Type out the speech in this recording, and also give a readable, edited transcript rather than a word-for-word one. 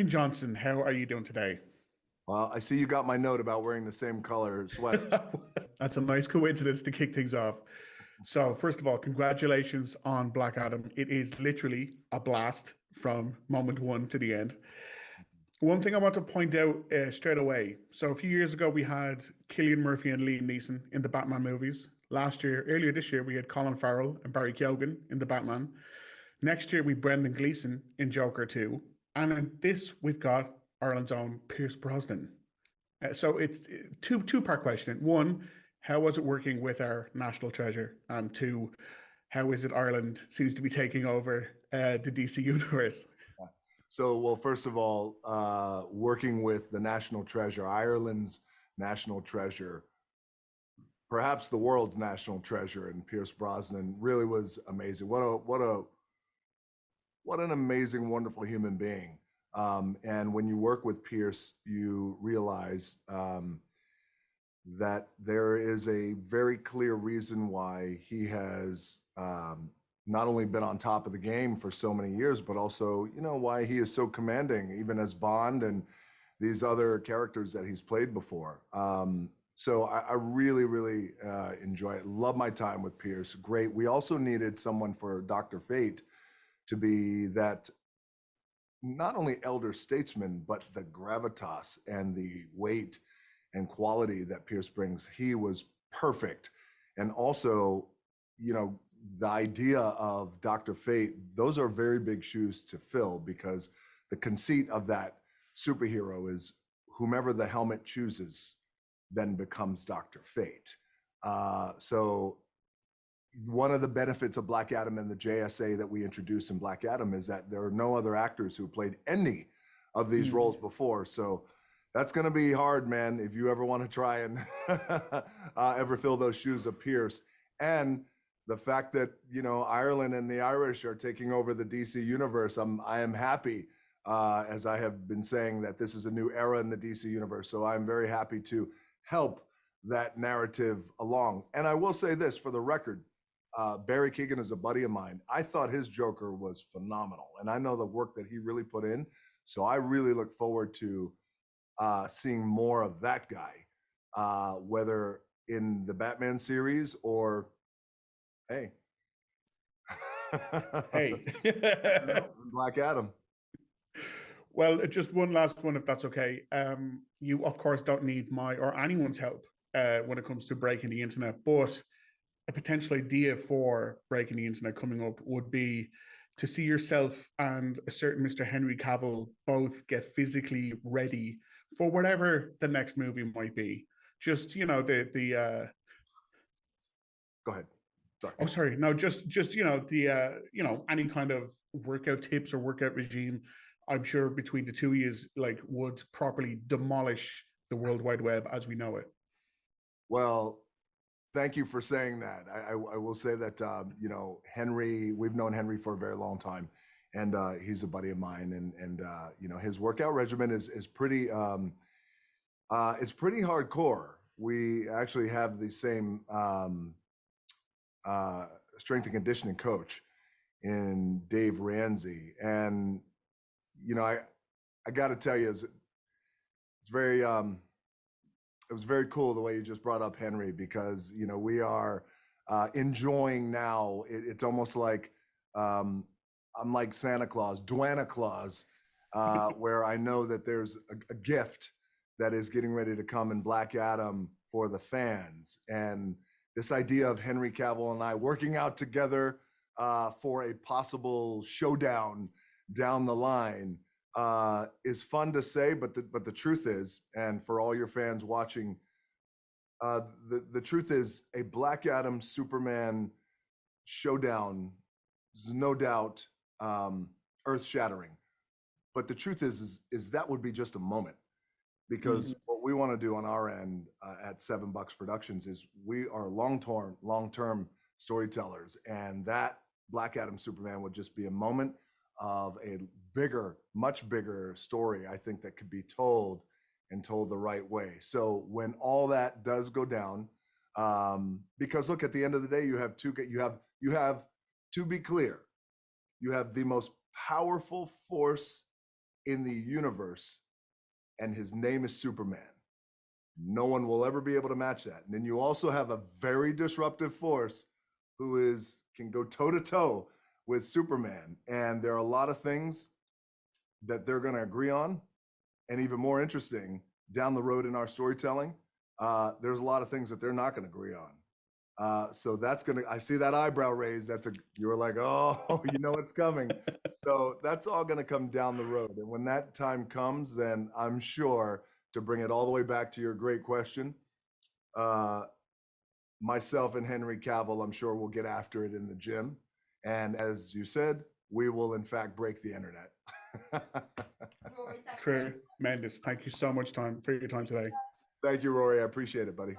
Dwayne Johnson, how are you doing today? Well, I see you got my note about wearing the same color sweaters. That's a nice coincidence to kick things off. So, first of all, congratulations on Black Adam. It is literally a blast from moment one to the end. One thing I want to point out straight away. So, a few years ago, we had Cillian Murphy and Liam Neeson in the Batman movies. Earlier this year, we had Colin Farrell and Barry Keoghan in the Batman. Next year, we Brendan Gleeson in Joker 2. And in this, we've got Ireland's own Pierce Brosnan. So it's two-part question. One, how was it working with our national treasure? And two, how is it Ireland seems to be taking over the DC universe? So, well, first of all, working with the national treasure, Ireland's national treasure, perhaps the world's national treasure, and Pierce Brosnan really was amazing. What an amazing, wonderful human being. And when you work with Pierce, you realize that there is a very clear reason why he has not only been on top of the game for so many years, but also, why he is so commanding, even as Bond and these other characters that he's played before. So I really, really enjoy it. Love my time with Pierce. Great. We also needed someone for Dr. Fate to be that not only elder statesman, but the gravitas and the weight and quality that Pierce brings. He was perfect. And also, the idea of Dr. Fate, those are very big shoes to fill, because the conceit of that superhero is whomever the helmet chooses then becomes Dr. Fate. So one of the benefits of Black Adam and the JSA that we introduced in Black Adam is that there are no other actors who played any of these roles before. So that's going to be hard, man, if you ever want to try and ever fill those shoes of Pierce. And the fact that, Ireland and the Irish are taking over the DC universe, I am happy, as I have been saying, that this is a new era in the DC universe. So I'm very happy to help that narrative along. And I will say this for the record, Barry Keoghan is a buddy of mine. I thought his Joker was phenomenal, and I know the work that he really put in. So I really look forward to seeing more of that guy, whether in the Batman series or, hey, Black Adam. Well, just one last one, if that's okay. You, of course, don't need my or anyone's help when it comes to breaking the internet, but a potential idea for breaking the internet coming up would be to see yourself and a certain Mr. Henry Cavill both get physically ready for whatever the next movie might be. Just, the Go ahead. Sorry. Oh, sorry. No, just the any kind of workout tips or workout regime. I'm sure between the two of you, would properly demolish the World Wide Web as we know it. Well, thank you for saying that. I will say that, Henry, we've known Henry for a very long time, and he's a buddy of mine, and his workout regimen is pretty, it's pretty hardcore. We actually have the same strength and conditioning coach in Dave Ramsey. And, I got to tell you, it's very, it was very cool the way you just brought up Henry, because, we are enjoying now. It's almost like I'm like Santa Claus, Dwana Claus, where I know that there's a gift that is getting ready to come in Black Adam for the fans. And this idea of Henry Cavill and I working out together for a possible showdown down the line is fun to say, but the truth is, and for all your fans watching, the truth is, a Black Adam Superman showdown is no doubt earth-shattering. But the truth is that would be just a moment, because what we want to do on our end at Seven Bucks Productions is we are long-term storytellers, and that Black Adam Superman would just be a moment of a bigger, much bigger story, I think, that could be told and told the right way. So when all that does go down, because look, at the end of the day, you have to be clear, you have the most powerful force in the universe, and his name is Superman. No one will ever be able to match that. And then you also have a very disruptive force who can go toe to toe with Superman. And there are a lot of things that they're going to agree on. And even more interesting, down the road in our storytelling, there's a lot of things that they're not going to agree on. So that's I see that eyebrow raise. You were like, oh, you know it's coming. So that's all going to come down the road. And when that time comes, then I'm sure, to bring it all the way back to your great question, myself and Henry Cavill, I'm sure we'll get after it in the gym. And as you said, we will in fact break the internet. Tremendous. Thank you so much for your time today. Thank you, Rory. I appreciate it, buddy.